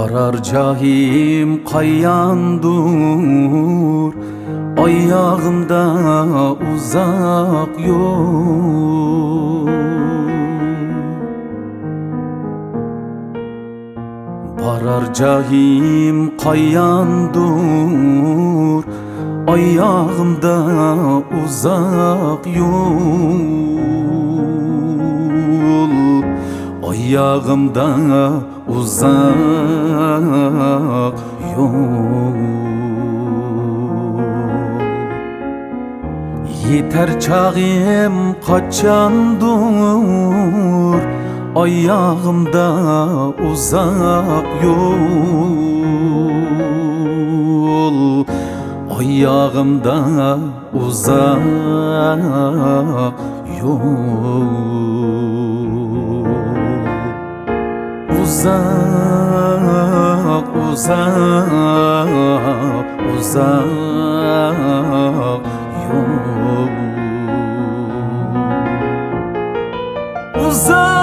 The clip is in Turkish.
Varar cahim kayyandur, ayağımda uzak yol. Varar cahim kayyandur, ayağımda uzak yol. Ayağımda uzak yol. Yeter çağım kaçandur, ayağımda uzak yol. Ayağımda uzak yol. Uzak, uzak, uzak yol. Uzak.